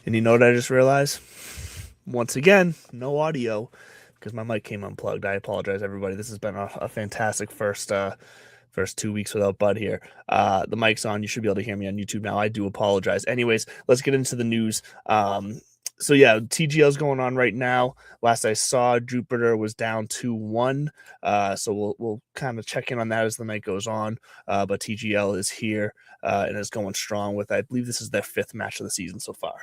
And you know what I just realized? Once again, no audio because my mic came unplugged. I apologize, everybody. This has been a fantastic first 2 weeks without Bud here. The mic's on. You should be able to hear me on YouTube now. I do apologize. Anyways, let's get into the news. So yeah, TGL's going on right now. Last I saw, Jupiter was down 2-1. So we'll kind of check in on that as the night goes on. But TGL is here and is going strong with, I believe this is their 5th match of the season so far.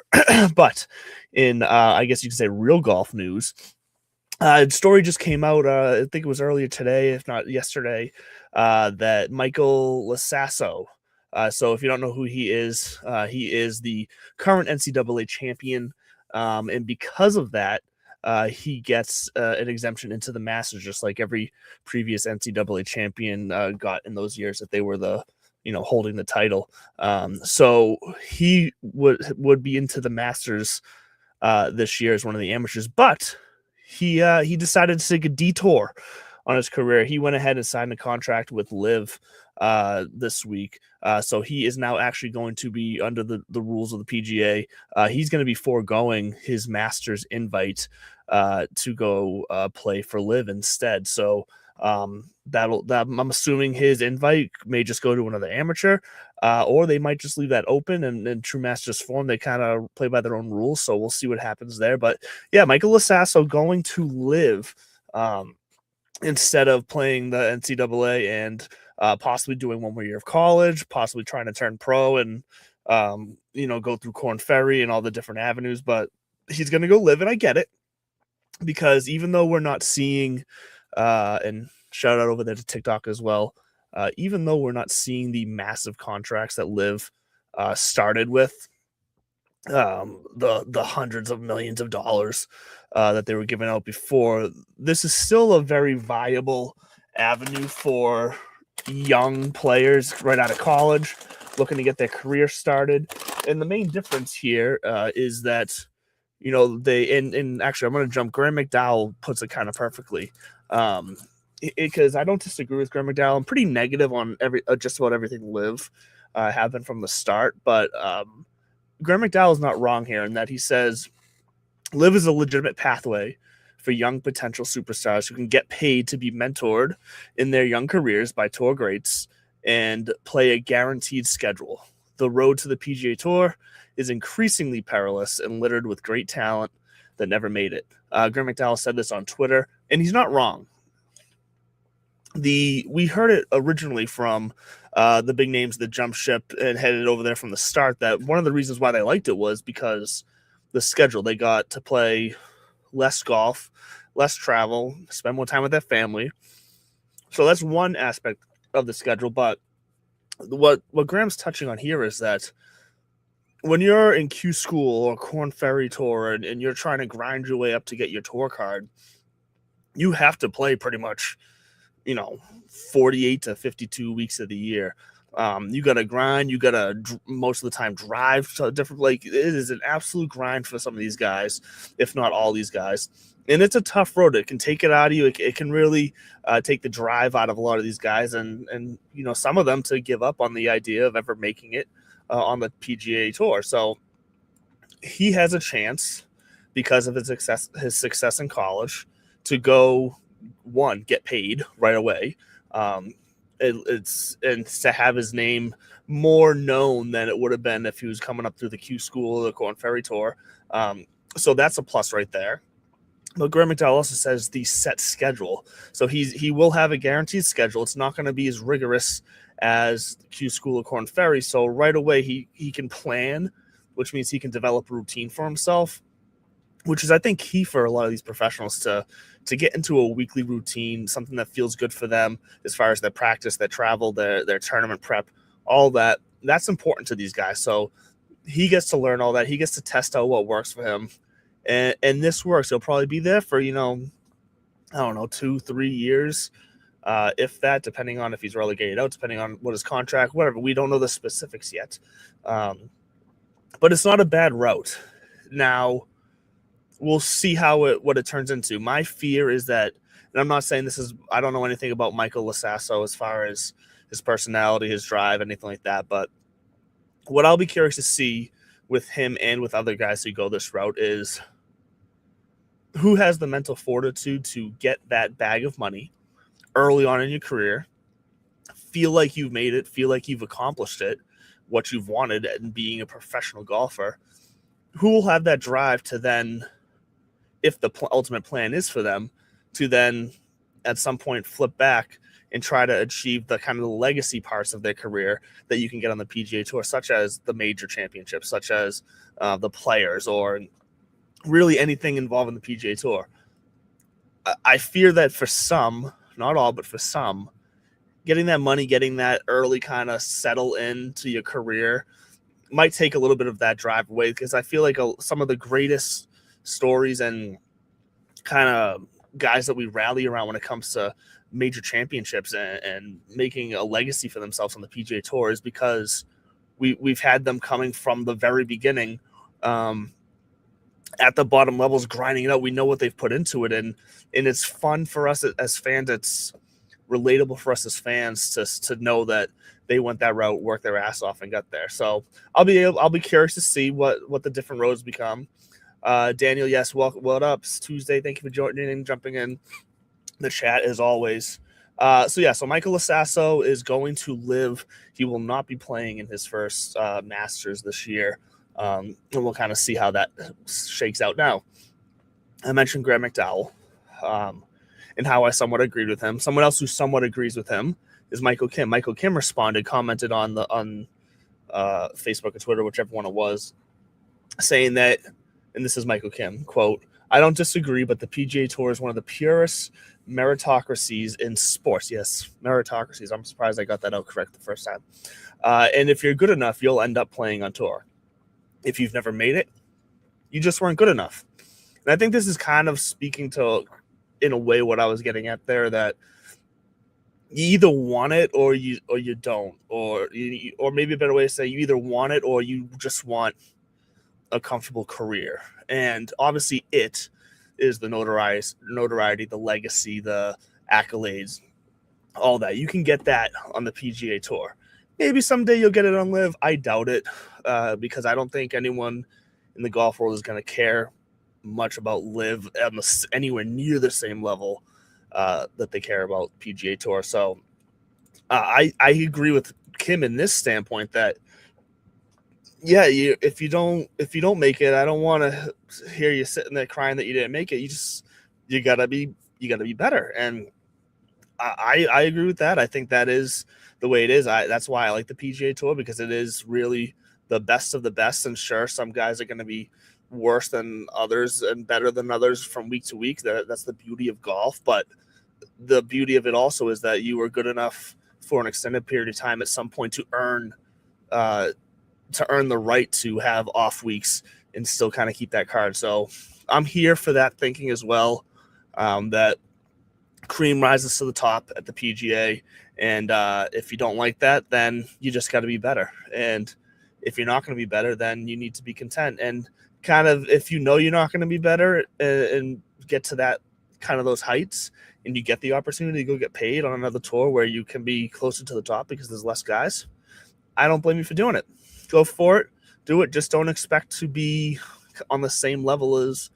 But in I guess you could say real golf news, story just came out, I think it was earlier today, if not yesterday, that Michael Lasasso. So if you don't know who he is the current NCAA champion. And because of that, he gets an exemption into the Masters, just like every previous NCAA champion got in those years that they were holding the title. So he would be into the Masters this year as one of the amateurs, but he decided to take a detour on his career. He went ahead and signed a contract with Liv this week. So he is now actually going to be under the rules of the PGA. He's going to be foregoing his Masters invite to go play for Liv instead. So I'm assuming his invite may just go to another amateur, or they might just leave that open. And in true Masters form, they kind of play by their own rules. So we'll see what happens there. But yeah, Michael Lasasso going to Liv instead of playing the NCAA and possibly doing one more year of college, possibly trying to turn pro and go through Corn Ferry and all the different avenues. But he's going to go Live, and I get it, because even though we're not seeing and shout out over there to TikTok as well, even though we're not seeing the massive contracts that Liv started with, the hundreds of millions of dollars that they were giving out before, this is still a very viable avenue for young players right out of college looking to get their career started. And the main difference here is that they and actually I'm going to jump. Graham McDowell puts it kind of perfectly, because I don't disagree with Graham McDowell. I'm pretty negative on just about everything Liv have been from the start, but Graham McDowell is not wrong here in that he says Liv is a legitimate pathway for young potential superstars who can get paid to be mentored in their young careers by tour greats and play a guaranteed schedule. The road to the PGA Tour is increasingly perilous and littered with great talent that never made it. Graham McDowell said this on Twitter, and he's not wrong. We heard it originally from the big names that jumped ship and headed over there from the start, that one of the reasons why they liked it was because the schedule. They got to play less golf, less travel, spend more time with their family. So that's one aspect of the schedule. But what Graham's touching on here is that when you're in Q School or Corn Ferry Tour and you're trying to grind your way up to get your tour card, you have to play pretty much 48 to 52 weeks of the year. You got to grind. You got to most of the time drive to different. Like, it is an absolute grind for some of these guys, if not all these guys. And it's a tough road. It can take it out of you. It can really take the drive out of a lot of these guys, and some of them to give up on the idea of ever making it on the PGA Tour. So he has a chance because of his success in college to go, one, get paid right away. It's to have his name more known than it would have been if he was coming up through the Q School or the Corn Ferry Tour. So that's a plus right there. But Graham McDowell also says the set schedule. So he will have a guaranteed schedule. It's not going to be as rigorous as the Q School or Corn Ferry. So right away he can plan, which means he can develop a routine for himself, which is, I think, key for a lot of these professionals to get into a weekly routine, something that feels good for them as far as their practice, their travel, their tournament prep, all that. That's important to these guys. So he gets to learn all that. He gets to test out what works for him. And this works. He'll probably be there for, 2-3 years, if that, depending on if he's relegated out, depending on what his contract, whatever. We don't know the specifics yet. But it's not a bad route. Now, we'll see what it turns into. My fear is that, and I'm not saying I don't know anything about Michael Lasasso as far as his personality, his drive, anything like that. But what I'll be curious to see with him and with other guys who go this route is who has the mental fortitude to get that bag of money early on in your career, feel like you've made it, feel like you've accomplished it, what you've wanted, and being a professional golfer. Who will have that drive to then, if the ultimate plan is for them, to then at some point flip back and try to achieve the kind of the legacy parts of their career that you can get on the PGA Tour, such as the major championships, such as the players, or really anything involving the PGA Tour. I fear that for some, not all, but for some, getting that money, getting that early kind of settle into your career might take a little bit of that drive away, because I feel like some of the greatest stories and kind of guys that we rally around when it comes to major championships and making a legacy for themselves on the PGA Tour is because we've had them coming from the very beginning at the bottom levels, grinding it out. We know what they've put into it, and it's fun for us as fans. It's relatable for us as fans to know that they went that route, worked their ass off, and got there. So I'll be curious to see what the different roads become. Daniel, yes, what up? It's Tuesday. Thank you for joining in, jumping in the chat as always. So Michael Lasasso is going to live. He will not be playing in his first Masters this year. And we'll kind of see how that shakes out. Now, I mentioned Graham McDowell and how I somewhat agreed with him. Someone else who somewhat agrees with him is Michael Kim. Michael Kim commented on Facebook or Twitter, whichever one it was, saying that, and this is Michael Kim, quote, "I don't disagree, but the PGA Tour is one of the purest meritocracies in sports." Yes, meritocracies. I'm surprised I got that out correct the first time. And if you're good enough, you'll end up playing on tour. If you've never made it, you just weren't good enough. And I think this is kind of speaking to, in a way, what I was getting at there, that you either want it or you don't, or maybe a better way to say, you either want it or you just want a comfortable career. And obviously it is the notoriety, the legacy, the accolades, all that. You can get that on the PGA Tour. Maybe someday you'll get it on Live. I doubt it, because I don't think anyone in the golf world is going to care much about Live anywhere near the same level that they care about PGA Tour. So I agree with Kim in this standpoint that, yeah, if you don't make it, I don't want to hear you sitting there crying that you didn't make it. You gotta be better, and I agree with that. I think that is the way it is. That's why I like the PGA Tour, because it is really the best of the best. And sure, some guys are going to be worse than others and better than others from week to week. That's the beauty of golf. But the beauty of it also is that you were good enough for an extended period of time at some point to earn the right to have off weeks and still kind of keep that card. So I'm here for that thinking as well, that cream rises to the top at the PGA. And if you don't like that, then you just got to be better. And if you're not going to be better, then you need to be content. And kind of, if you know you're not going to be better and get to that kind of those heights, and you get the opportunity to go get paid on another tour where you can be closer to the top because there's less guys, I don't blame you for doing it. Go for it. Do it. Just don't expect to be on the same level as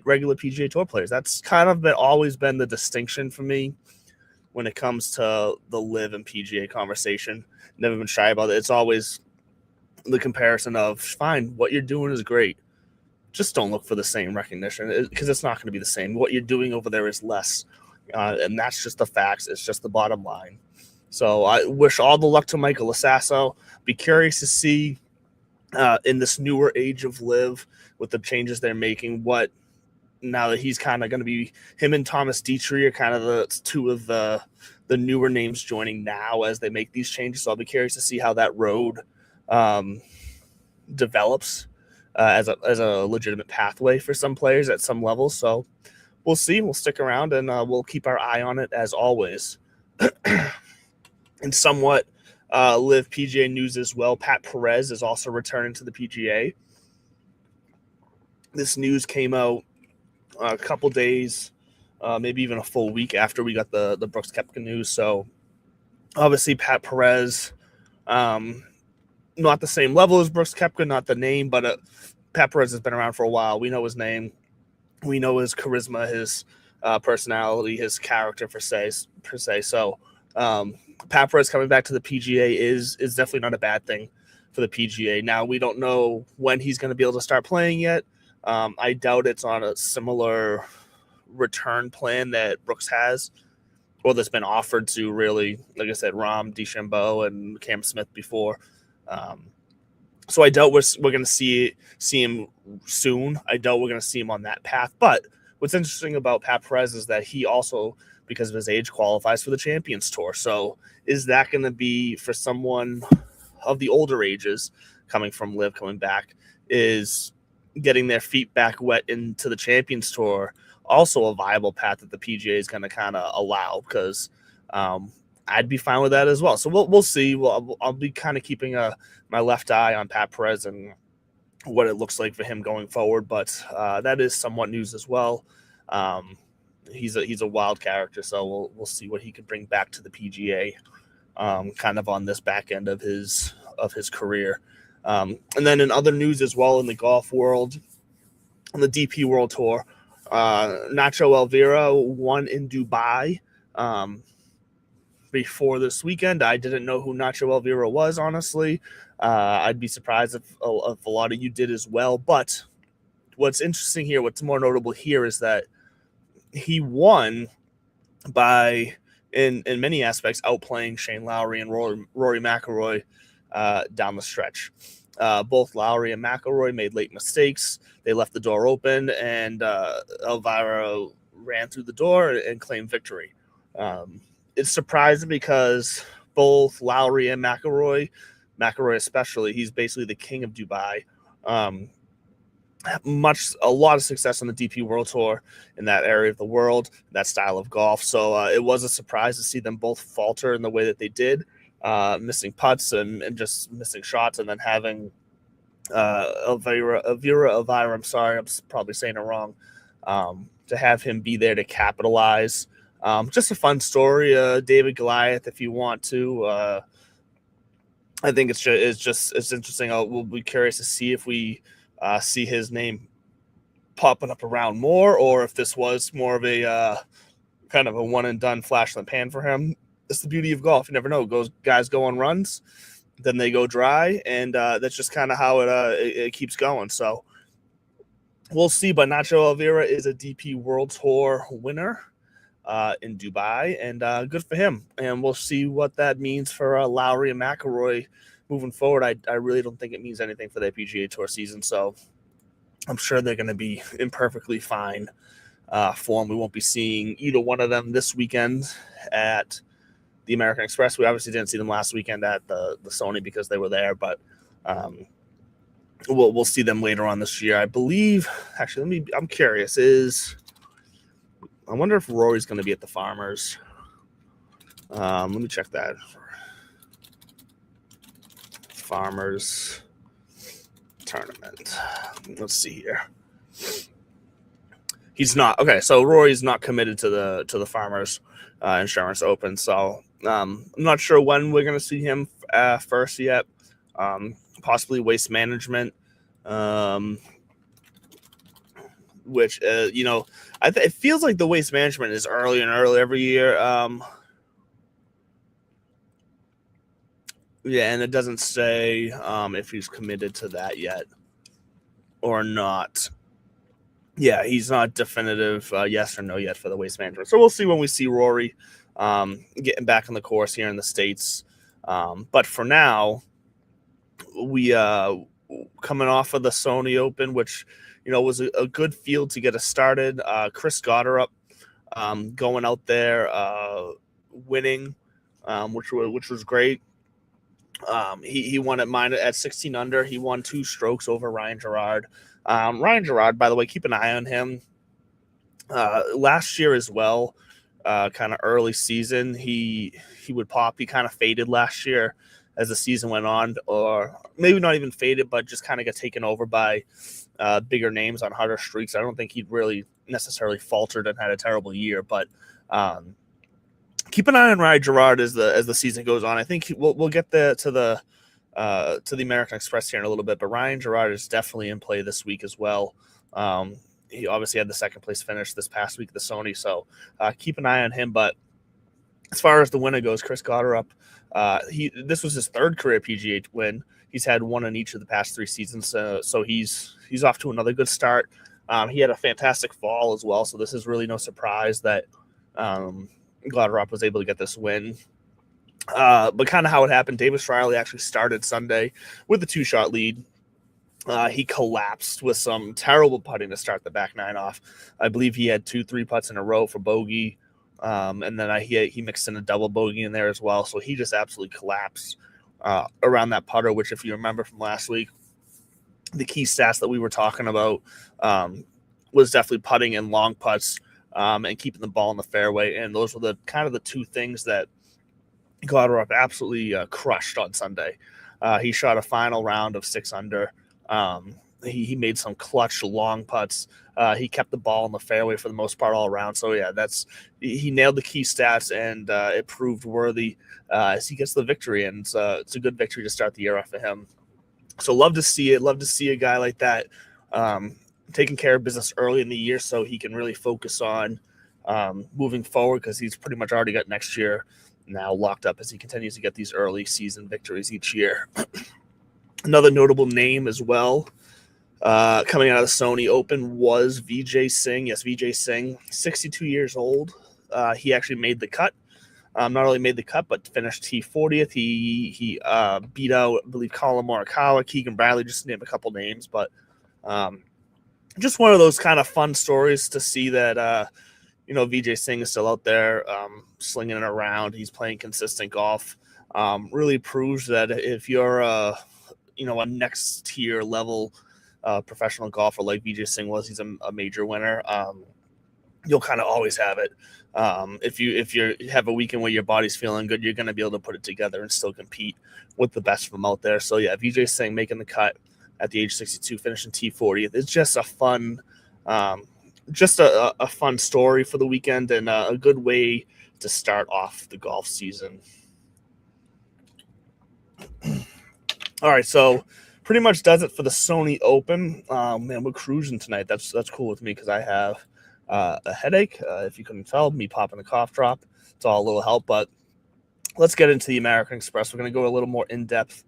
regular PGA Tour players. That's kind of always been the distinction for me when it comes to the Live and PGA conversation. Never been shy about it. It's always the comparison of, fine, what you're doing is great. Just don't look for the same recognition, because it's not going to be the same. What you're doing over there is less. And that's just the facts. It's just the bottom line. So I wish all the luck to Michael Lasasso. Be curious to see in this newer age of Live, with the changes they're making, now that he's kind of going to be, him and Thomas Dietrich are kind of the two of the newer names joining now as they make these changes. So I'll be curious to see how that road develops as a legitimate pathway for some players at some levels. So we'll see. We'll stick around, and we'll keep our eye on it as always. And somewhat Live PGA news as well. Pat Perez is also returning to the PGA. This news came out a couple days, maybe even a full week after we got the Brooks Koepka news. So obviously Pat Perez not the same level as Brooks Koepka, not the name, but Pat Perez has been around for a while. We know his name. We know his charisma, his personality, his character per se. So Pat Perez coming back to the PGA is definitely not a bad thing for the PGA. Now, we don't know when he's going to be able to start playing yet. I doubt it's on a similar return plan that Brooks has, or that's been offered to, really. Like I said, Rahm, DeChambeau, and Cam Smith before. So I doubt we're going to see him soon. I doubt we're going to see him on that path. But what's interesting about Pat Perez is that he also, because of his age, qualifies for the Champions Tour. So is that going to be, for someone of the older ages coming from LIV, coming back, is getting their feet back wet into the Champions Tour also a viable path that the PGA is going to kind of allow? Because I'd be fine with that as well. So we'll see. I'll be kind of keeping my left eye on Pat Perez and what it looks like for him going forward. But that is somewhat news as well. He's a wild character, so we'll see what he can bring back to the PGA, kind of on this back end of his career. And then in other news as well in the golf world, on the DP World Tour, Nacho Elvira won in Dubai before this weekend. I didn't know who Nacho Elvira was, honestly. I'd be surprised if a lot of you did as well. But what's interesting here, what's more notable here, is that he won by, in many aspects, outplaying Shane Lowry and Rory McIlroy down the stretch. Both Lowry and McIlroy made late mistakes. They left the door open, and Elvira ran through the door and claimed victory. It's surprising because both Lowry and McIlroy especially, he's basically the king of Dubai. A lot of success on the DP World Tour in that area of the world, that style of golf. So it was a surprise to see them both falter in the way that they did, missing putts and just missing shots, and then having Elvira, I'm sorry, I'm probably saying it wrong, to have him be there to capitalize. Just a fun story, David Goliath, if you want to. I think it's interesting. We'll be curious to see if we see his name popping up around more, or if this was more of a kind of a one and done flash in the pan for him. It's the beauty of golf. You never know. Guys go on runs, then they go dry, and that's just kind of how it keeps going. So we'll see. But Nacho Elvira is a DP World Tour winner in Dubai, and good for him. And we'll see what that means for Lowry and McIlroy moving forward. I really don't think it means anything for their PGA Tour season, so I'm sure they're going to be in perfectly fine form. We won't be seeing either one of them this weekend at the American Express. We obviously didn't see them last weekend at the Sony because they were there, but we'll see them later on this year, I believe. Actually, I'm curious. I wonder if Rory's going to be at the Farmers. Let me check that. Farmers tournament. Let's see here. He's not. Okay, so Rory's not committed to the Farmers Insurance Open. So I'm not sure when we're going to see him first yet. Possibly Waste Management. Which it feels like the Waste Management is early and early every year. Yeah, and it doesn't say if he's committed to that yet or not. Yeah, he's not definitive yes or no yet for the Waste Management. So we'll see when we see Rory getting back on the course here in the States. But for now, we coming off of the Sony Open, which was a good field to get us started. Chris Goddard going out there winning, which was great. He won at 16 under. He won 2 strokes over Ryan Gerard. Ryan Gerard, by the way, keep an eye on him. Last year as well, kind of early season, he would pop. He kind of faded last year as the season went on, or maybe not even faded, but just kind of got taken over by bigger names on harder streaks. I don't think he'd really necessarily faltered and had a terrible year, but keep an eye on Ryan Gerard as the season goes on. I think we'll get to the to the American Express here in a little bit, but Ryan Gerard is definitely in play this week as well. He obviously had the second place finish this past week at the Sony, so keep an eye on him. But as far as the winner goes, Chris Gotterup, this was his third career PGA win. He's had one in each of the past 3 seasons, so he's off to another good start. He had a fantastic fall as well, so this is really no surprise that Gotterup was able to get this win. But kind of how it happened, Davis Riley actually started Sunday with a 2-shot lead. He collapsed with some terrible putting to start the back 9 off. I believe he had 2 3-putts in a row for bogey. And then he mixed in a double bogey in there as well. So he just absolutely collapsed around that putter, which if you remember from last week, the key stats that we were talking about was definitely putting and long putts and keeping the ball in the fairway. And those were the kind of the 2 things that Gotterup absolutely crushed on Sunday. He shot a final round of 6 under. He made some clutch long putts. He kept the ball in the fairway for the most part all around. So yeah, he nailed the key stats, and it proved worthy as he gets the victory. And it's a good victory to start the year off for him. So love to see it. Love to see a guy like that taking care of business early in the year, so he can really focus on moving forward, because he's pretty much already got next year now locked up as he continues to get these early season victories each year. Another notable name as well coming out of the Sony Open was Vijay Singh. Yes, Vijay Singh, 62 years old. He actually made the cut. Not only made the cut, but finished T40th. He beat out, I believe, Colin Morikawa, Keegan Bradley, just to name a couple names. But just one of those kind of fun stories to see that, Vijay Singh is still out there slinging it around. He's playing consistent golf. Really proves that if you're a next tier level professional golfer like Vijay Singh was, he's a major winner. You'll kind of always have it. If you have a weekend where your body's feeling good, you're going to be able to put it together and still compete with the best of them out there. So yeah, Vijay Singh making the cut at the age 62, finishing T40th. It's just a fun, a fun story for the weekend, and a good way to start off the golf season. All right, so pretty much does it for the Sony Open. Man, we're cruising tonight. That's cool with me, because I have a headache. If you couldn't tell, me popping a cough drop. It's all a little help, but let's get into the American Express. We're going to go a little more in-depth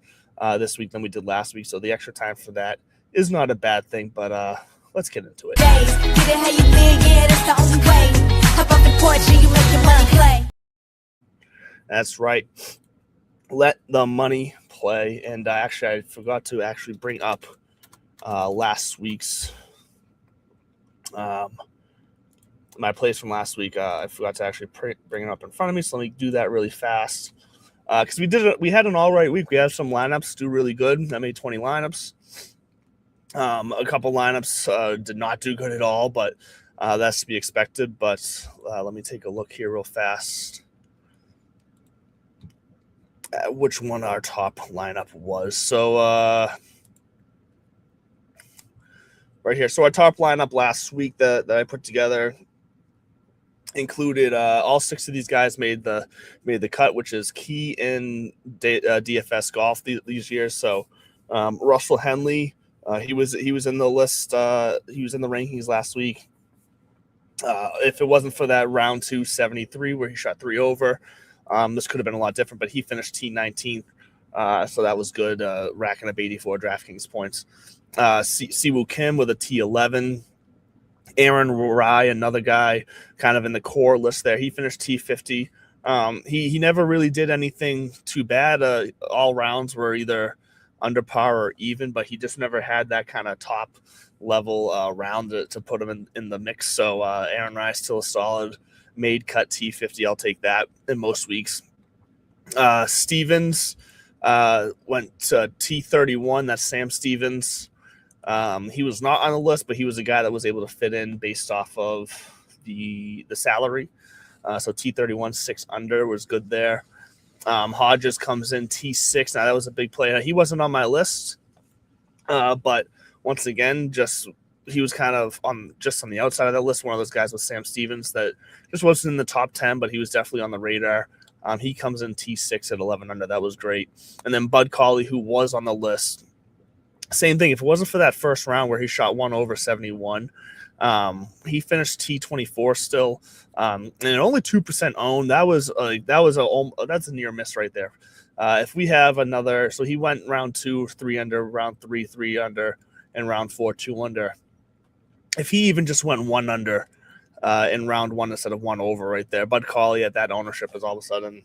this week than we did last week, so the extra time for that is not a bad thing, but let's get into it. That's right. Let the money play. And actually, I forgot to actually bring up last week's my plays from last week. I forgot to actually bring it up in front of me, so let me do that really fast. Because we had an all right week. We had some lineups do really good. I made 20 lineups. A couple lineups did not do good at all, but that's to be expected. But let me take a look here real fast at which one our top lineup was. So right here. So our top lineup last week that I put together included all 6 of these guys made the cut, which is key in DFS golf these years. So Russell Henley, he was in the list. He was in the rankings last week. If it wasn't for that round 2 73 where he shot 3 over, this could have been a lot different. But he finished T19th, so that was good, racking up 84 DraftKings points. Siwoo Kim with a T11. Aaron Rai, another guy kind of in the core list there. He finished T50. He never really did anything too bad. All rounds were either under par or even, but he just never had that kind of top level round to put him in the mix. So Aaron Rai still a solid made cut T50. I'll take that in most weeks. Stevens went to T31. That's Sam Stevens. He was not on the list, but he was a guy that was able to fit in based off of the salary. So T31, 6 under was good there. Hodges comes in T6. Now that was a big play. Now, he wasn't on my list, but once again, he was kind of on the outside of that list. One of those guys with Sam Stevens that just wasn't in the top 10, but he was definitely on the radar. He comes in T6 at 11 under. That was great. And then Bud Cauley, who was on the list, same thing. If it wasn't for that first round where he shot 1 over 71, he finished T24 still, and only 2% owned. That's a near miss right there. If we have another, so he went round 2, 3 under, round 3, 3 under, and round 4, 2 under. If he even just went 1 under in round 1 instead of 1 over right there, Bud Cauley at that ownership is all of a sudden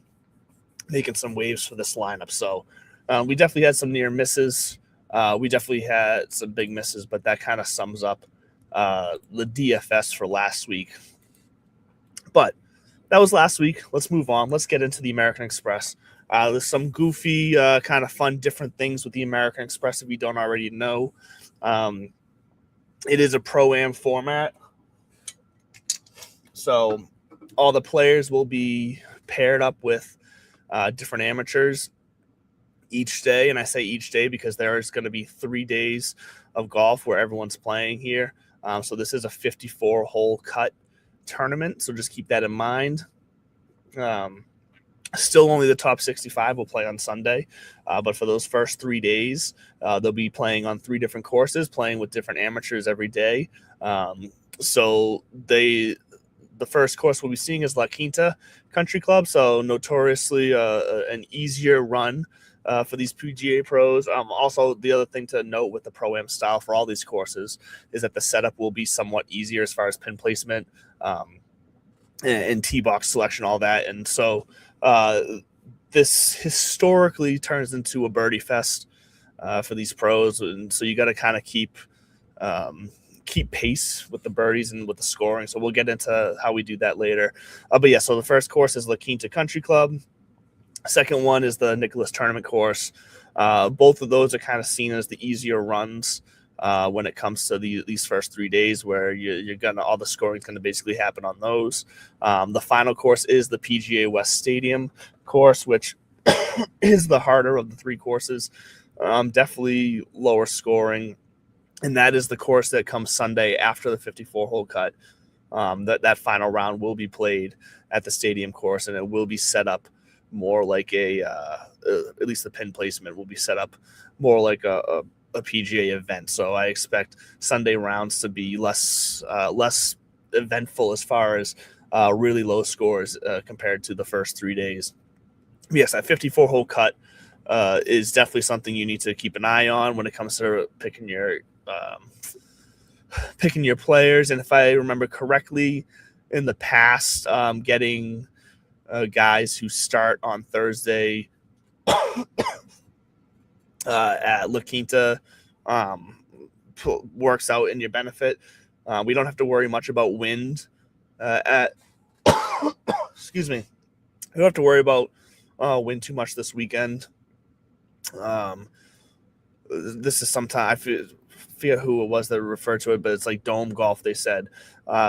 making some waves for this lineup. So we definitely had some near misses. We definitely had some big misses, but that kind of sums up the DFS for last week. But that was last week. Let's move on. Let's get into the American Express. There's some goofy, kind of fun, different things with the American Express if you don't already know. It is a Pro-Am format. So all the players will be paired up with different amateurs each day. And I say each day because there is going to be 3 days of golf where everyone's playing here. So this is a 54-hole cut tournament. So just keep that in mind. Still only the top 65 will play on Sunday. But for those first 3 days, they'll be playing on 3 different courses, playing with different amateurs every day. So the first course we'll be seeing is La Quinta Country Club. So notoriously an easier run for these PGA pros. Also, the other thing to note with the Pro-Am style for all these courses is that the setup will be somewhat easier as far as pin placement and tee box selection, all that. And so this historically turns into a birdie fest for these pros. And so you got to kind of keep pace with the birdies and with the scoring. So we'll get into how we do that later. But yeah, so the first course is La Quinta Country Club. Second one is the Nicholas Tournament course. Both of those are kind of seen as the easier runs when it comes to these first 3 days, where all the scoring is going to basically happen on those. The final course is the PGA West Stadium course, which is the harder of the 3 courses. Definitely lower scoring, and that is the course that comes Sunday after the 54-hole cut. That final round will be played at the stadium course, and it will be set up more like at least the pin placement will be set up more like a PGA event. So I expect Sunday rounds to be less eventful as far as really low scores compared to the first 3 days. Yes, that 54-hole cut is definitely something you need to keep an eye on when it comes to picking your players. And if I remember correctly, in the past, getting guys who start on Thursday at La Quinta works out in your benefit. We don't have to worry much about wind excuse me. We don't have to worry about wind too much this weekend. This is sometimes I forget who it was that referred to it, but it's like dome golf, they said.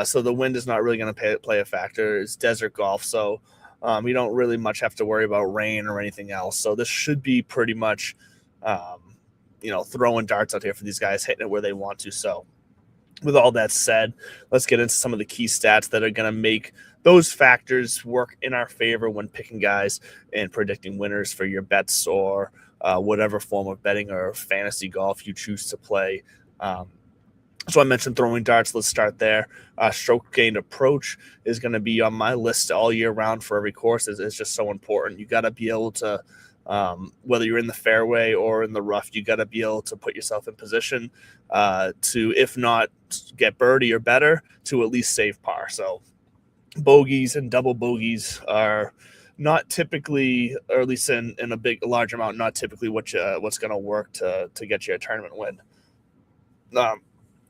So the wind is not really going to play a factor. It's desert golf, so we don't really much have to worry about rain or anything else. So this should be pretty much, throwing darts out here for these guys, hitting it where they want to. So with all that said, let's get into some of the key stats that are going to make those factors work in our favor when picking guys and predicting winners for your bets or whatever form of betting or fantasy golf you choose to play. So I mentioned throwing darts. Let's start there. Stroke gained approach is going to be on my list all year round for every course. It's just so important. You got to be able to, whether you're in the fairway or in the rough, you got to be able to put yourself in position to, if not get birdie or better, to at least save par. So bogeys and double bogeys are not typically, or at least in a large amount, not typically what's going to work to get you a tournament win.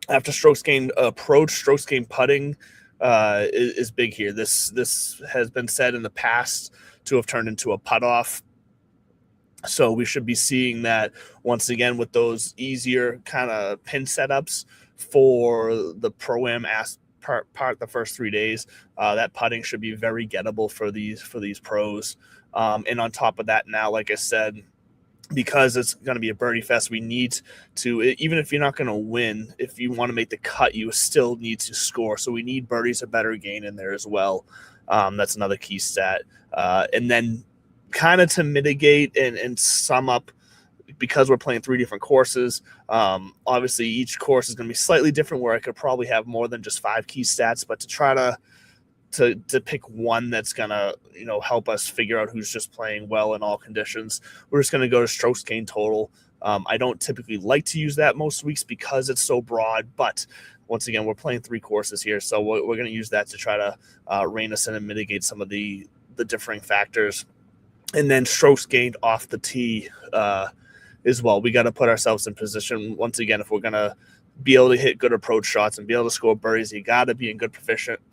After strokes gained approach, strokes gained putting is big here. This has been said in the past to have turned into a putt off. So we should be seeing that once again with those easier kind of pin setups for the Pro-Am part the first 3 days. That putting should be very gettable for these pros. And on top of that, now, like I said, because it's going to be a birdie fest, we need to, even if you're not going to win, if you want to make the cut, you still need to score. So we need birdies or better gain in there as well. That's another key stat. And then kind of to mitigate and sum up, because we're playing 3 different courses, obviously each course is going to be slightly different, where I could probably have more than just 5 key stats, but to try to pick one that's going to, help us figure out who's just playing well in all conditions, we're just going to go to strokes gained total. I don't typically like to use that most weeks because it's so broad, but once again, we're playing 3 courses here, so we're going to use that to try to rein us in and mitigate some of the differing factors. And then strokes gained off the tee as well. We got to put ourselves in position. Once again, if we're going to be able to hit good approach shots and be able to score birdies, you got to be in good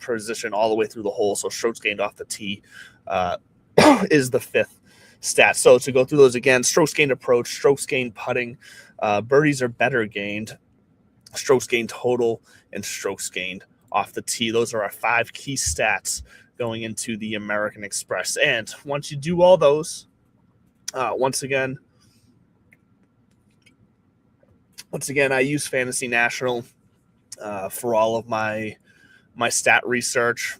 position all the way through the hole. So strokes gained off the tee is the 5th stat. So to go through those again: strokes gained approach, strokes gained putting, birdies are better gained, strokes gained total, and strokes gained off the tee. Those are our 5 key stats going into the American Express. And once you do all those, once again, I use Fantasy National for all of my stat research.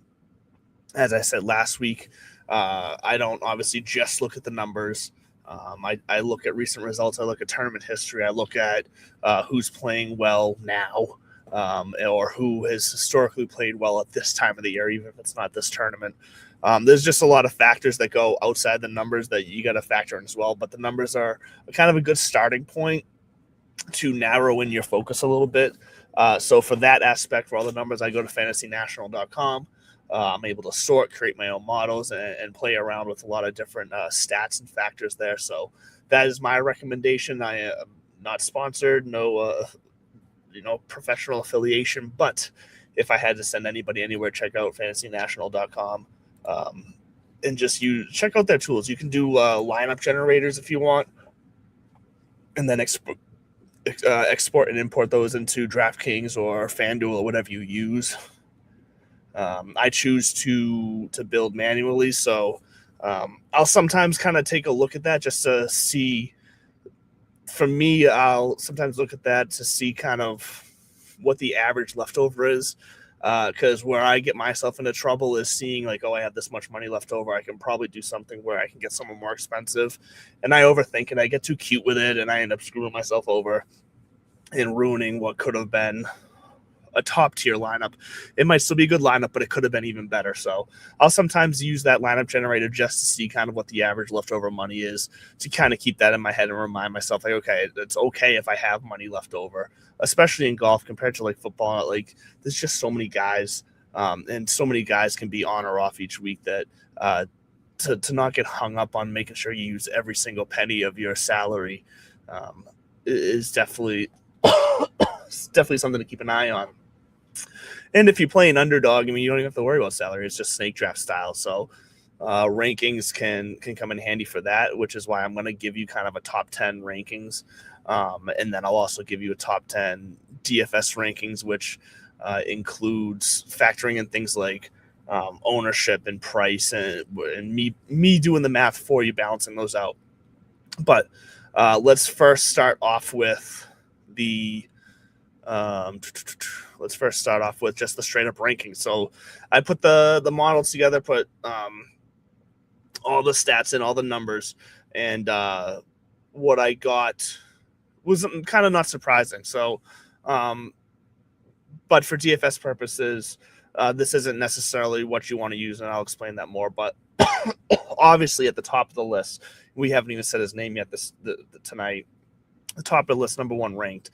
As I said last week, I don't obviously just look at the numbers. I look at recent results. I look at tournament history. I look at who's playing well now, or who has historically played well at this time of the year, even if it's not this tournament. There's just a lot of factors that go outside the numbers that you got to factor in as well. But the numbers are kind of a good starting point to narrow in your focus a little bit. So for that aspect, for all the numbers, I go to fantasynational.com. I'm able to sort, create my own models, and play around with a lot of different stats and factors there. So that is my recommendation. I am not sponsored, no professional affiliation, but if I had to send anybody anywhere, check out fantasynational.com and just check out their tools. You can do lineup generators if you want, and then export and import those into DraftKings or FanDuel or whatever you use. I choose to build manually, so I'll sometimes kind of take a look at that just to see. For me, I'll sometimes look at that to see kind of what the average leftover is, because where I get myself into trouble is seeing like, oh, I have this much money left over. I can probably do something where I can get someone more expensive, and I overthink it. I get too cute with it, and I end up screwing myself over and ruining what could have been a top tier lineup. It might still be a good lineup, but it could have been even better. So I'll sometimes use that lineup generator just to see kind of what the average leftover money is, to kind of keep that in my head and remind myself, like, okay, it's okay if I have money left over, especially in golf compared to like football. Like, there's just so many guys, and so many guys can be on or off each week that to not get hung up on making sure you use every single penny of your salary is definitely something to keep an eye on. And if you play an underdog, I mean, you don't even have to worry about salary. It's just snake draft style. So rankings can come in handy for that, which is why I'm going to give you kind of a top 10 rankings. And then I'll also give you a top 10 DFS rankings, which includes factoring in things like ownership and price, and me doing the math for you, balancing those out. But let's first start off with just the straight up rankings. So I put the models together, put all the stats in, all the numbers, and what I got was kind of not surprising. So, but for DFS purposes, this isn't necessarily what you want to use, and I'll explain that more. But obviously, at the top of the list, we haven't even said his name yet tonight. The top of the list, number 1 ranked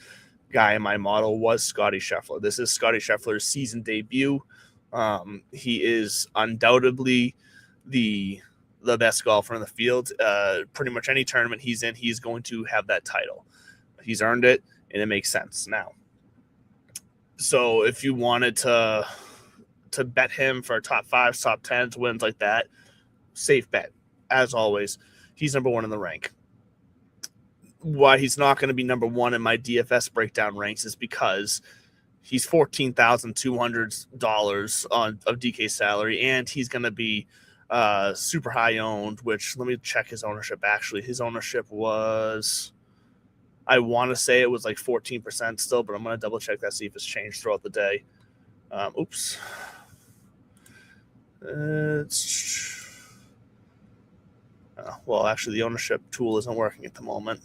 guy in my model was Scottie Scheffler. This is Scottie Scheffler's season debut. He is undoubtedly the best golfer in the field. Pretty much any tournament he's in, he's going to have that title. He's earned it, and it makes sense now. So if you wanted to bet him for top 5s, top 10s, wins like that, safe bet. As always, he's number 1 in the rank. Why he's not going to be number 1 in my DFS breakdown ranks is because he's $14,200 of DK salary, and he's going to be super high owned, which, let me check his ownership. Actually, his ownership was, I want to say it was like 14% still, but I'm going to double check that, see if it's changed throughout the day. Oops. Well, actually, the ownership tool isn't working at the moment.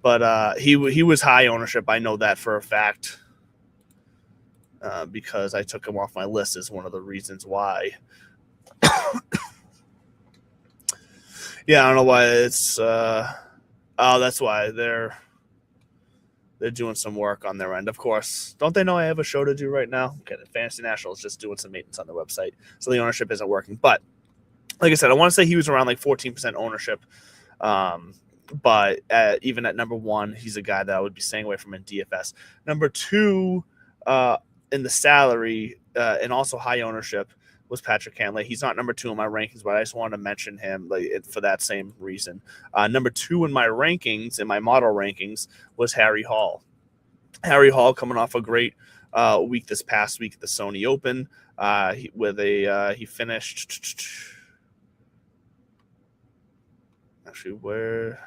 But he was high ownership. I know that for a fact because I took him off my list is one of the reasons why. Yeah, I don't know why it's. That's why they're doing some work on their end. Of course, don't they know I have a show to do right now? Okay, Fantasy National is just doing some maintenance on their website, so the ownership isn't working. But like I said, I want to say he was around like 14% ownership. But even at number one, he's a guy that I would be staying away from in DFS. Number two, in the salary and also high ownership, was Patrick Cantlay. He's not number two in my rankings, but I just wanted to mention him for that same reason. Number two in my rankings, in my model rankings, was Harry Hall. Harry Hall coming off a great week this past week at the Sony Open. He finished. Actually, where?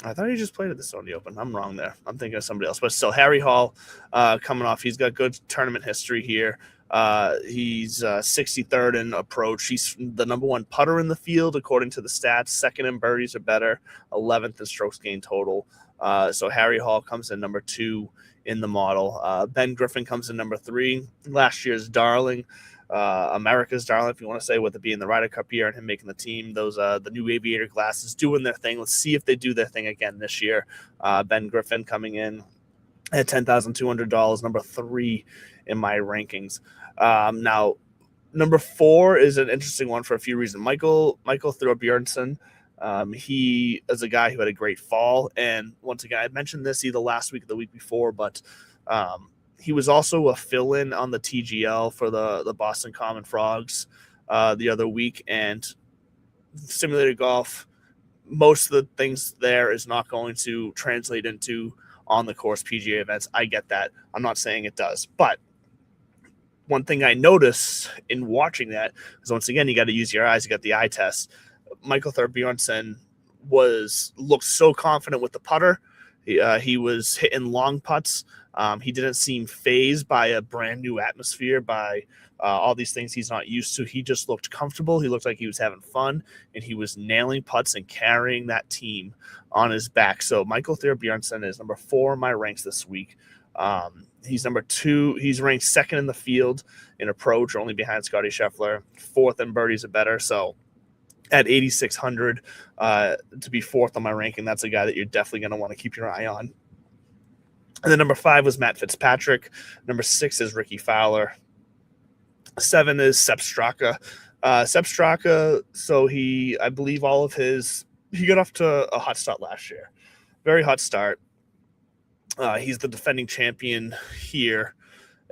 I thought he just played at the Sony Open. I'm wrong there. I'm thinking of somebody else. But still, Harry Hall coming off. He's got good tournament history here. He's 63rd in approach. He's the number one putter in the field, according to the stats. Second in birdies or better. 11th in strokes gained total. So Harry Hall comes in number two in the model. Ben Griffin comes in number three. Last year's darling. America's darling, if you want to say, with it being the Ryder Cup year and him making the team. Those the new aviator glasses doing their thing. Let's see if they do their thing again this year. Ben Griffin coming in at $10,200, number three in my rankings. Now, number four is an interesting one for a few reasons. Michael Thorbjornsen. He is a guy who had a great fall, and once again, I mentioned this either last week or the week before, but he was also a fill-in on the TGL for the Boston Common Frogs the other week, and simulated golf, most of the things there is not going to translate into on-the-course PGA events. I get that. I'm not saying it does. But one thing I noticed in watching that is, once again, you got to use your eyes. You got the eye test. Michael Thorbjornsen looked so confident with the putter. He was hitting long putts. He didn't seem fazed by a brand new atmosphere, by all these things he's not used to. He just looked comfortable. He looked like he was having fun, and he was nailing putts and carrying that team on his back. So Michael Thorbjornsen is number four in my ranks this week. He's number two. He's ranked second in the field in approach, only behind Scotty Scheffler, fourth in birdies or better. So at 8,600 to be fourth on my ranking, that's a guy that you're definitely going to want to keep your eye on. And then number five was Matt Fitzpatrick. Number six is Ricky Fowler. 7 is Sepp Straka. Sepp Straka, so I believe he got off to a hot start last year. Very hot start. He's the defending champion here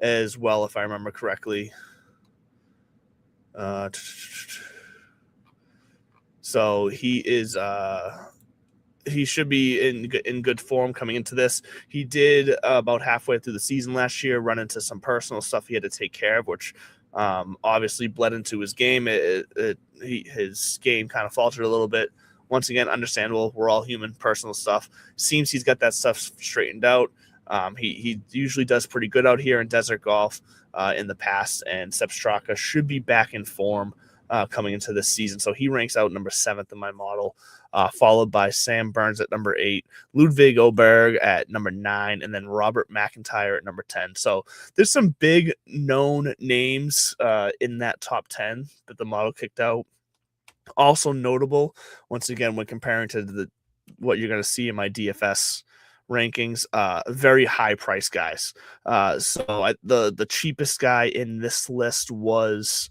as well, if I remember correctly. So he is he should be in good form coming into this. He did about halfway through the season last year run into some personal stuff he had to take care of, which obviously bled into his game. His game kind of faltered a little bit. Once again, understandable. We're all human. Personal stuff. Seems he's got that stuff straightened out. He usually does pretty good out here in desert golf in the past, and Sepp Straka should be back in form coming into this season. So he ranks out number 7th in my model, followed by Sam Burns at number 8, Ludwig Oberg at number 9, and then Robert McIntyre at number 10. So there's some big known names in that top 10 that the model kicked out. Also notable, once again, when comparing to what you're going to see in my DFS rankings, very high price guys. The cheapest guy in this list was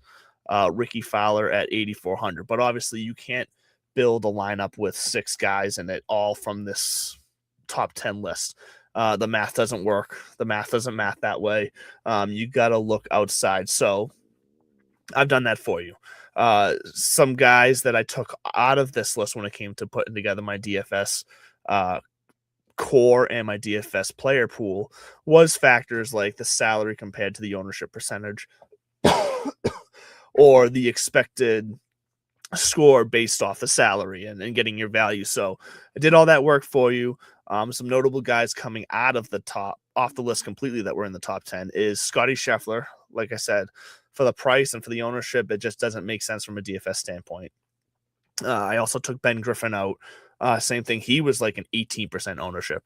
Ricky Fowler at 8,400. But obviously you can't build a lineup with 6 guys in it all from this top 10 list. The math doesn't work. The math doesn't math that way. You got to look outside. So I've done that for you. Some guys that I took out of this list when it came to putting together my DFS core and my DFS player pool was factors like the salary compared to the ownership percentage or the expected score based off the salary and getting your value. So I did all that work for you. Some notable guys coming out of the top off the list completely that were in the top 10 is Scotty Scheffler. Like I said, for the price and for the ownership, it just doesn't make sense from a DFS standpoint. I also took Ben Griffin out. Same thing. He was like an 18% ownership.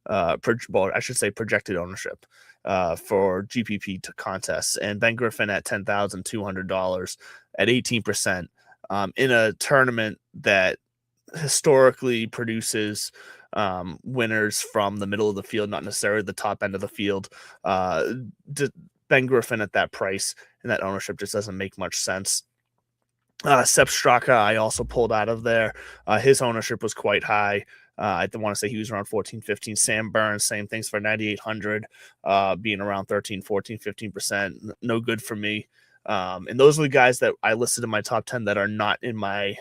Well, I should say projected ownership for GPP to contests. And Ben Griffin at $10,200 at 18% in a tournament that historically produces winners from the middle of the field, not necessarily the top end of the field. Ben Griffin at that price and that ownership just doesn't make much sense. Sepp Straka, I also pulled out of there. His ownership was quite high. I want to say he was around 14, 15. Sam Burns, same things for 9,800, being around 13, 14, 15%. No good for me. And those are the guys that I listed in my top 10 that are not in my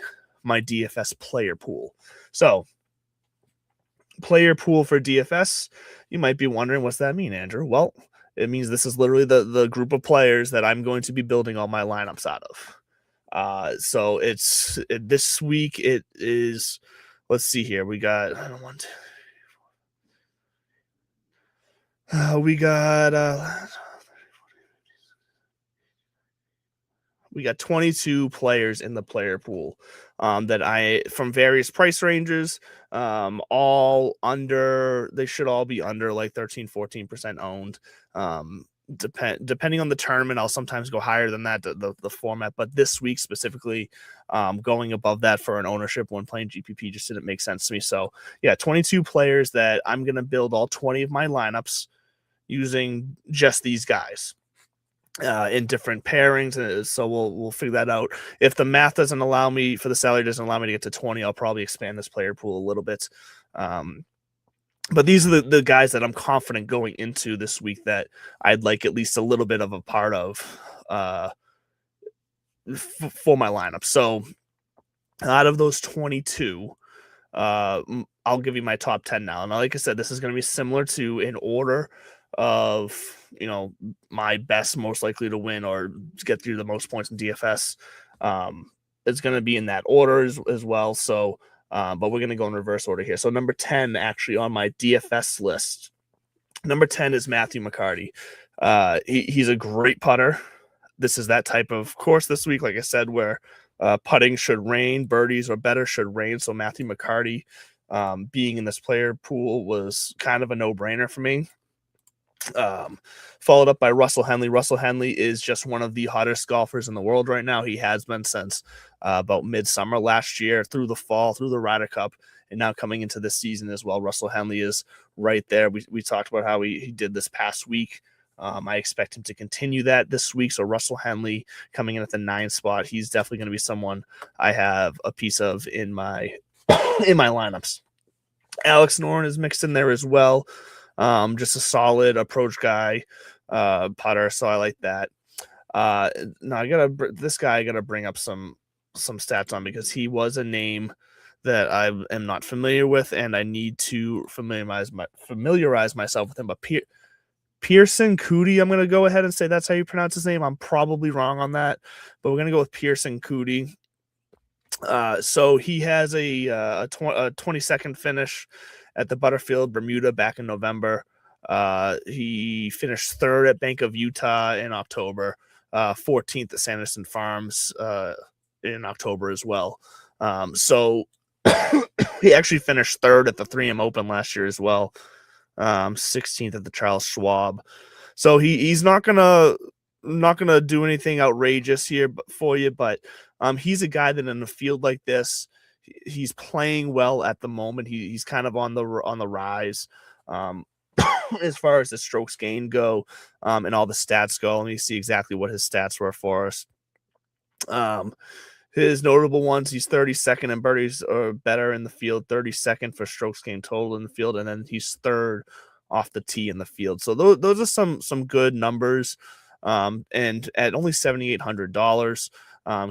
DFS player pool. So player pool for DFS, you might be wondering, what's that mean, Andrew? Well, it means this is literally the group of players that I'm going to be building all my lineups out of. So this week it is, let's see here. We got, we got 22 players in the player pool that from various price ranges, all under, they should all be under like 13, 14% owned. Depending on the tournament, I'll sometimes go higher than that, the format, but this week specifically, going above that for an ownership when playing GPP just didn't make sense to me. So yeah, 22 players that I'm going to build all 20 of my lineups using just these guys in different pairings. So we'll figure that out. If the math doesn't allow me, for the salary doesn't allow me to get to 20, I'll probably expand this player pool a little bit. But these are the guys that I'm confident going into this week that I'd like at least a little bit of a part of for my lineup. So out of those 22, I'll give you my top 10 now. And like I said, this is going to be similar to an order of, my best, most likely to win or get through the most points in DFS. It's going to be in that order as well. So, but we're going to go in reverse order here. So number 10, actually on my DFS list, number 10 is Matthew McCarty. He's a great putter. This is that type of course this week, like I said, where putting should rain, birdies or better should rain. So Matthew McCarty being in this player pool was kind of a no-brainer for me. Followed up by Russell Henley. Russell Henley is just one of the hottest golfers in the world right now. He has been since about midsummer last year, through the fall, through the Ryder Cup, and now coming into this season as well. Russell Henley is right there. We talked about how he did this past week. I expect him to continue that this week. So Russell Henley coming in at the 9th spot. He's definitely going to be someone I have a piece of in my lineups. Alex Noren is mixed in there as well. Just a solid approach guy, putter. So I like that. Now I gotta bring up some stats on, because he was a name that I am not familiar with, and I need to familiarize myself with him. But Pearson Coody, I'm gonna go ahead and say that's how you pronounce his name. I'm probably wrong on that, but we're gonna go with Pearson Coody. So he has a 22nd finish at the Butterfield Bermuda back in November. He finished 3rd at Bank of Utah in October, 14th at Sanderson Farms in October as well. So he actually finished 3rd at the 3M Open last year as well, 16th at the Charles Schwab. So he's not gonna do anything outrageous here for you, but he's a guy that in a field like this, he's playing well at the moment. He's kind of on the rise as far as the strokes gained go, and all the stats go. Let me see exactly what his stats were for us. His notable ones: he's 32nd in birdies or better in the field, 32nd for strokes gained total in the field, and then he's 3rd off the tee in the field. So those are some good numbers. And at only $7,800,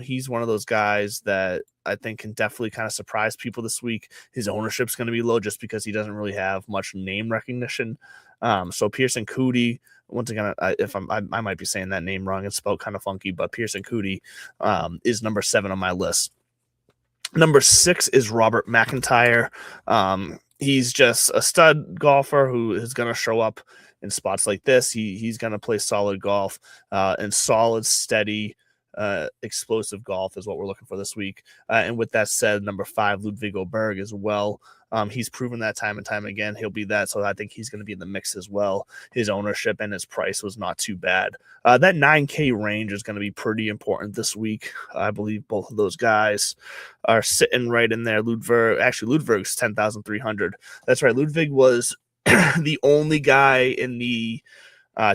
he's one of those guys that I think can definitely kind of surprise people this week. His ownership's going to be low just because he doesn't really have much name recognition. So Pearson Coody, once again, I might be saying that name wrong. It's spelled kind of funky, but Pearson Coody is number 7 on my list. Number 6 is Robert McIntyre. He's just a stud golfer who is going to show up in spots like this. He's going to play solid golf and solid, steady, explosive golf is what we're looking for this week. And with that said, number 5, Ludwig Oberg as well. He's proven that time and time again. He'll be that. So I think he's going to be in the mix as well. His ownership and his price was not too bad. That 9K range is going to be pretty important this week. I believe both of those guys are sitting right in there. Ludwig's 10,300. That's right. Ludwig was the only guy in the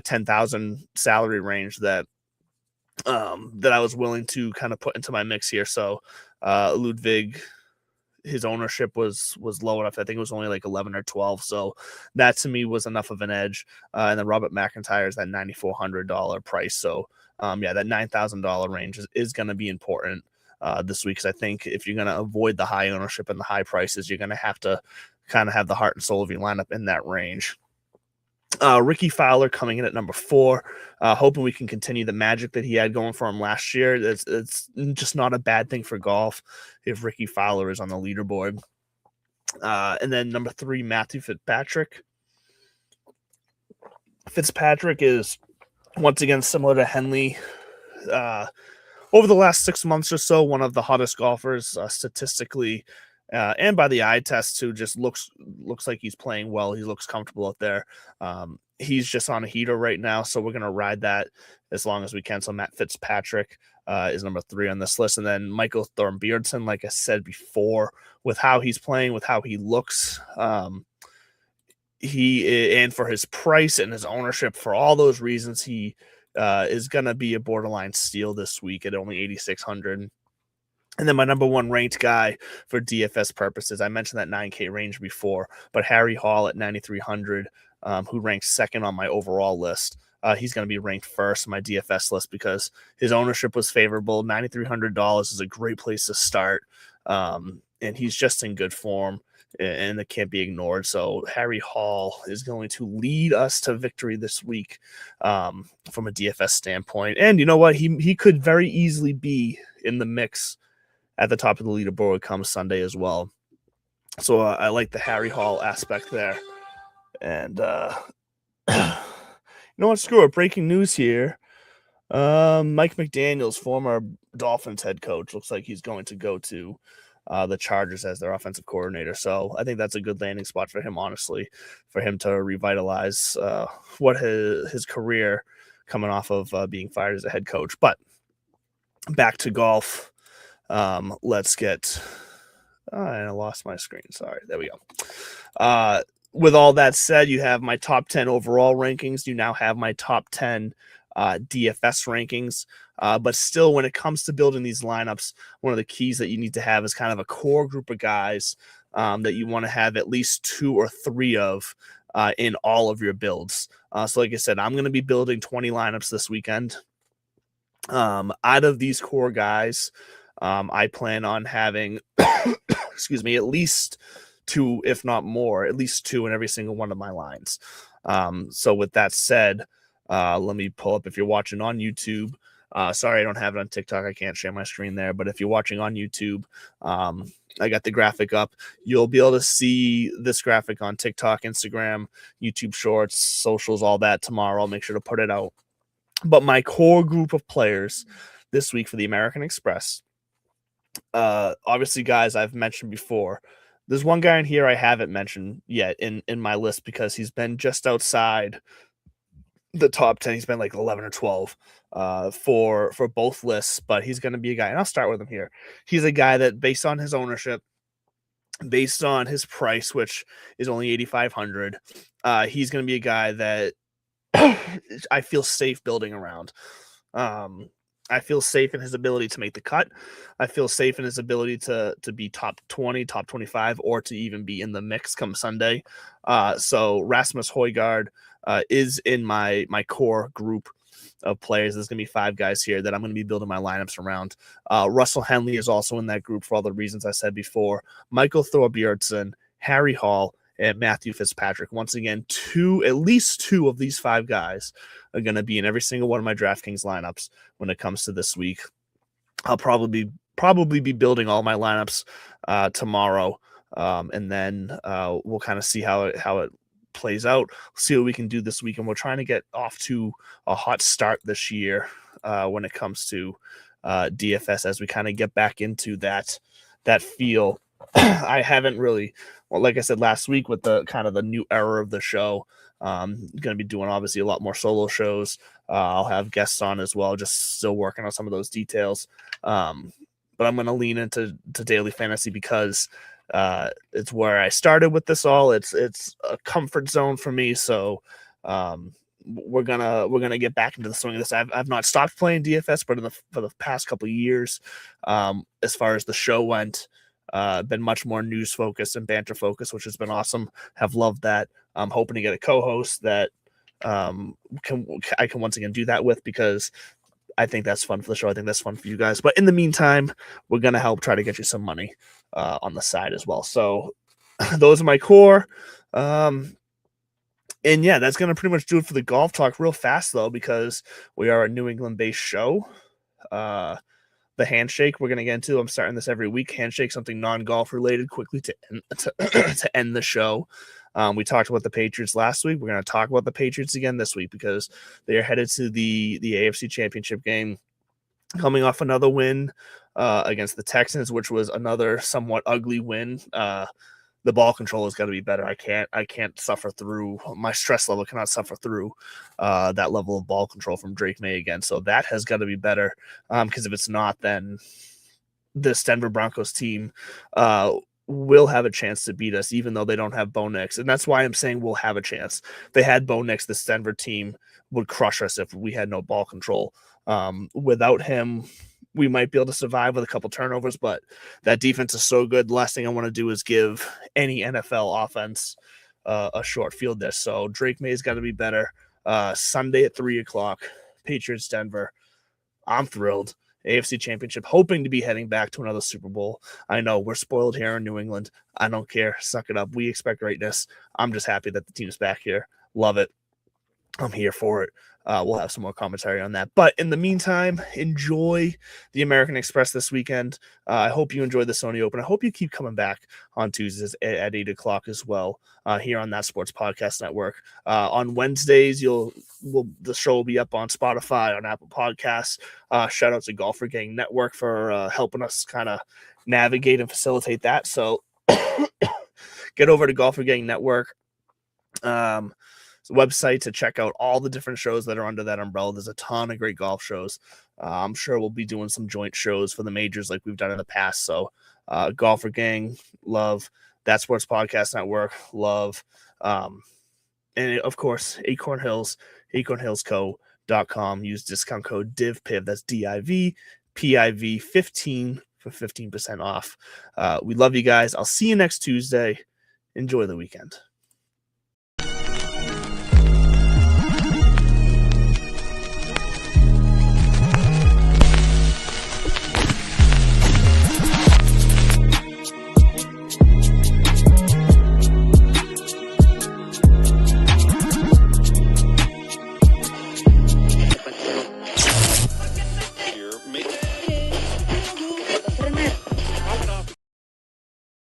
10,000 salary range that I was willing to kind of put into my mix here. So Ludwig, his ownership was low enough. I think it was only like 11 or 12. So that to me was enough of an edge. And then Robert McIntyre is that $9,400 price. So that $9,000 range is going to be important this week. Because I think if you're going to avoid the high ownership and the high prices, you're going to have to kind of have the heart and soul of your lineup in that range. Ricky Fowler coming in at number 4, hoping we can continue the magic that he had going for him last year. It's just not a bad thing for golf if Ricky Fowler is on the leaderboard. And then number 3, Matthew Fitzpatrick. Fitzpatrick is once again similar to Henley. Over the last 6 months or so, one of the hottest golfers statistically. And by the eye test too, just looks like he's playing well. He looks comfortable out there. He's just on a heater right now, so we're gonna ride that as long as we can. So Matt Fitzpatrick is number 3 on this list, and then Michael Thornbjornsson, like I said before, with how he's playing, with how he looks, and for his price and his ownership, for all those reasons, he is gonna be a borderline steal this week at only 8,600. And then my number 1 ranked guy for DFS purposes, I mentioned that 9K range before, but Harry Hall at 9,300, who ranks 2nd on my overall list. He's going to be ranked 1st on my DFS list because his ownership was favorable. $9,300 is a great place to start, and he's just in good form, and it can't be ignored. So Harry Hall is going to lead us to victory this week from a DFS standpoint. And you know what? He could very easily be in the mix at the top of the leaderboard come Sunday as well. So I like the Harry Hall aspect there. And you know what? Screw it. Breaking news here. Mike McDaniels, former Dolphins head coach, looks like he's going to go to the Chargers as their offensive coordinator. So I think that's a good landing spot for him, honestly, for him to revitalize what his career coming off of being fired as a head coach. But back to golf. Let's get, I lost my screen. Sorry. There we go. With all that said, you have my top 10 overall rankings. You now have my top 10 DFS rankings. But still, when it comes to building these lineups, one of the keys that you need to have is kind of a core group of guys that you want to have at least 2 or 3 of in all of your builds. So like I said, I'm going to be building 20 lineups this weekend. Out of these core guys, I plan on having, at least 2, if not more, at least 2 in every single one of my lines. So with that said, let me pull up, if you're watching on YouTube, sorry, I don't have it on TikTok. I can't share my screen there, but if you're watching on YouTube, I got the graphic up. You'll be able to see this graphic on TikTok, Instagram, YouTube Shorts, socials, all that tomorrow. I'll make sure to put it out. But my core group of players this week for the American Express, obviously, guys, I've mentioned before. There's one guy in here I haven't mentioned yet in my list because he's been just outside the top 10. He's been like 11 or 12 for both lists, but he's going to be a guy, and I'll start with him here. He's a guy that, based on his ownership, based on his price, which is only 8,500, he's going to be a guy that I feel safe building around. I feel safe in his ability to make the cut. I feel safe in his ability to be top 20, top 25, or to even be in the mix come Sunday. So Rasmus Højgaard is in my core group of players. There's going to be 5 guys here that I'm going to be building my lineups around. Russell Henley is also in that group for all the reasons I said before. Michael Thorbjornsson, Harry Hall, and Matthew Fitzpatrick. Once again, at least two of these 5 guys are going to be in every single one of my DraftKings lineups when it comes to this week. I'll probably be building all my lineups tomorrow, and then we'll kind of see how it plays out. See what we can do this week. And we're trying to get off to a hot start this year when it comes to DFS as we kind of get back into that feel. I haven't really, well, like I said last week, with the kind of the new era of the show, going to be doing obviously a lot more solo shows. I'll have guests on as well, just still working on some of those details. But I'm going to lean into daily fantasy because it's where I started with this all. It's a comfort zone for me. So we're gonna get back into the swing of this. I've not stopped playing DFS, but for the past couple of years, as far as the show went, been much more news focused and banter focused, which has been awesome. Have loved that. I'm hoping to get a co-host that I can once again do that with, because I think that's fun for the show. I think that's fun for you guys. But in the meantime, we're gonna help try to get you some money on the side as well. So those are my core. And yeah, that's going to pretty much do it for the golf talk. Real fast, though, because we are a New England-based show. The handshake we're going to get into. I'm starting this every week. Handshake, something non-golf related, quickly to end the show. We talked about the Patriots last week. We're going to talk about the Patriots again this week because they are headed to the AFC Championship game, coming off another win against the Texans, which was another somewhat ugly win. The ball control has got to be better. I can't suffer through, my stress level cannot suffer through that level of ball control from Drake May again. So that has got to be better, because if it's not, then this Denver Broncos team will have a chance to beat us, even though they don't have Bo Nix. And that's why I'm saying we'll have a chance. If they had Bo Nix, this Denver team would crush us if we had no ball control. Without him, we might be able to survive with a couple turnovers, but that defense is so good. The last thing I want to do is give any NFL offense a short field this. So Drake May's got to be better. Sunday at 3:00, Patriots, Denver. I'm thrilled. AFC Championship, hoping to be heading back to another Super Bowl. I know we're spoiled here in New England. I don't care. Suck it up. We expect greatness. I'm just happy that the team's back here. Love it. I'm here for it. We'll have some more commentary on that. But in the meantime, enjoy the American Express this weekend. I hope you enjoy the Sony Open. I hope you keep coming back on Tuesdays at 8:00 as well here on That Sports Podcast Network. On Wednesdays, the show will be up on Spotify, on Apple Podcasts. Shout out to Golfer Gang Network for helping us kind of navigate and facilitate that. So get over to Golfer Gang Network. Website to check out all the different shows that are under that umbrella. There's a ton of great golf shows. I'm sure we'll be doing some joint shows for the majors like we've done in the past. So Golfer Gang, love. That Sports Podcast Network, love. And of course, Acorn Hills, acornhillsco.com. Use discount code DIVPIV. That's DIVPIV 15 for 15% off. We love you guys. I'll see you next Tuesday. Enjoy the weekend.